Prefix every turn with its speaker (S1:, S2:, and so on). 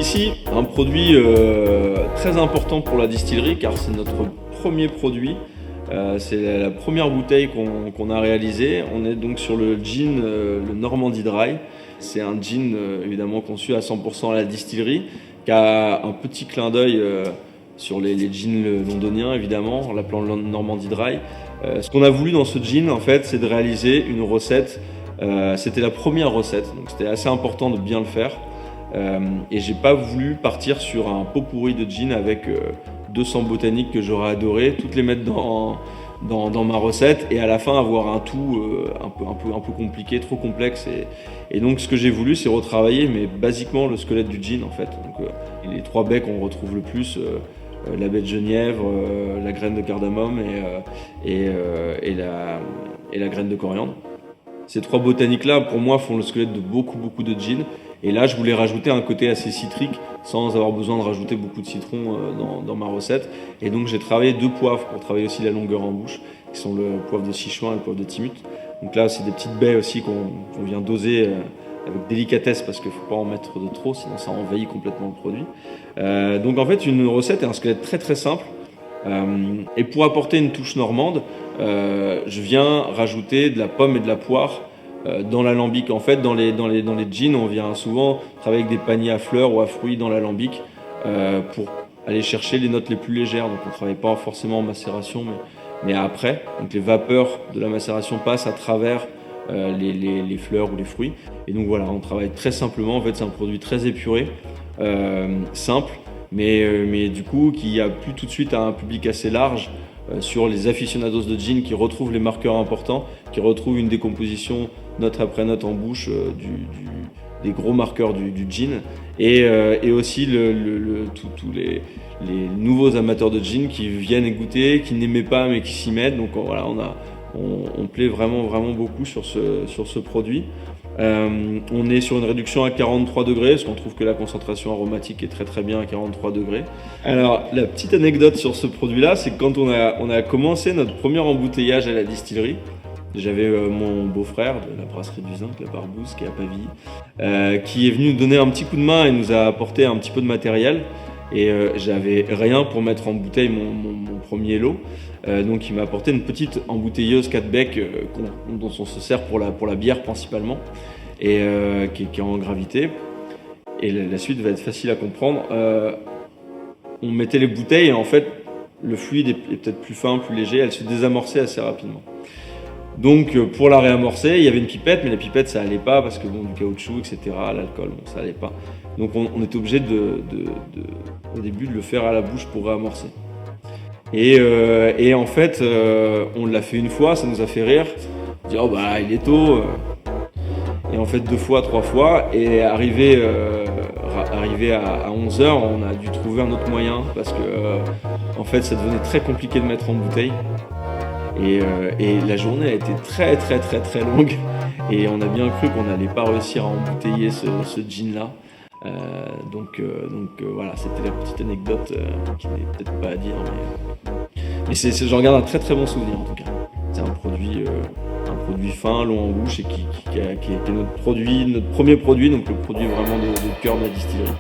S1: ici un produit très important pour la distillerie car c'est notre premier produit. C'est la première bouteille qu'on a réalisée. On est donc sur le gin, le Normandy Dry. C'est un gin évidemment conçu à 100% à la distillerie, qui a un petit clin d'œil sur les gins londoniens évidemment, en l'appelant Normandy Dry. Ce qu'on a voulu dans ce gin en fait, c'est de réaliser une recette. C'était la première recette, donc c'était assez important de bien le faire. Et j'ai pas voulu partir sur un pot pourri de gin avec 200 botaniques que j'aurais adoré, toutes les mettre dans ma recette et à la fin avoir un tout un peu compliqué, trop complexe. Et donc ce que j'ai voulu, c'est retravailler mais basiquement le squelette du gin en fait. Donc les 3 baies qu'on retrouve le plus, la baie de genièvre, la graine de cardamome et la graine de coriandre. Ces 3 botaniques-là, pour moi, font le squelette de beaucoup de gin. Et là, je voulais rajouter un côté assez citrique, sans avoir besoin de rajouter beaucoup de citron dans ma recette. Et donc, j'ai travaillé 2 poivres pour travailler aussi la longueur en bouche, qui sont le poivre de Sichuan et le poivre de Timut. Donc là, c'est des petites baies aussi qu'on vient doser avec délicatesse, parce qu'il ne faut pas en mettre de trop, sinon ça envahit complètement le produit. Donc en fait, une recette est un squelette très simple. Et pour apporter une touche normande, je viens rajouter de la pomme et de la poire dans l'alambic. En fait, dans les gins, on vient souvent travailler avec des paniers à fleurs ou à fruits dans l'alambic pour aller chercher les notes les plus légères. Donc on ne travaille pas forcément en macération, mais après. Donc les vapeurs de la macération passent à travers les fleurs ou les fruits. Et donc voilà, on travaille très simplement. En fait, c'est un produit très épuré, simple, mais du coup qui a plu tout de suite à un public assez large sur les aficionados de gin qui retrouvent les marqueurs importants, qui retrouvent une décomposition note après note en bouche des gros marqueurs du gin et aussi tous les nouveaux amateurs de gin qui viennent goûter, qui n'aimaient pas mais qui s'y mettent. Donc voilà, on plaît vraiment beaucoup sur ce produit. On est sur une réduction à 43 degrés parce qu'on trouve que la concentration aromatique est très bien à 43 degrés. Alors la petite anecdote sur ce produit là, c'est que quand on a commencé notre premier embouteillage à la distillerie, j'avais mon beau-frère de la brasserie du Zinc, la Barbouze, qui est à Pavilly, qui est venu nous donner un petit coup de main et nous a apporté un petit peu de matériel. Et j'avais rien pour mettre en bouteille mon premier lot. Donc il m'a apporté une petite embouteilleuse 4 becs dont on se sert pour la bière principalement, et qui est en gravité. Et la suite va être facile à comprendre. On mettait les bouteilles et en fait le fluide est peut-être plus fin, plus léger, elle se désamorçait assez rapidement. Donc pour la réamorcer, il y avait une pipette, mais la pipette ça allait pas parce que du caoutchouc, etc., l'alcool, ça allait pas. Donc on était obligé au début de le faire à la bouche pour réamorcer. Et en fait, on l'a fait une fois, ça nous a fait rire. On dit oh bah il est tôt. Et en fait 2 fois, 3 fois, et arrivé à 11h, on a dû trouver un autre moyen parce que en fait ça devenait très compliqué de mettre en bouteille. Et la journée a été très longue et on a bien cru qu'on n'allait pas réussir à embouteiller ce gin là. Donc voilà, c'était la petite anecdote qui n'est peut-être pas à dire, mais j'en garde un très bon souvenir en tout cas. C'est un produit fin, long en bouche et qui était notre premier produit, donc le produit vraiment de cœur de la distillerie.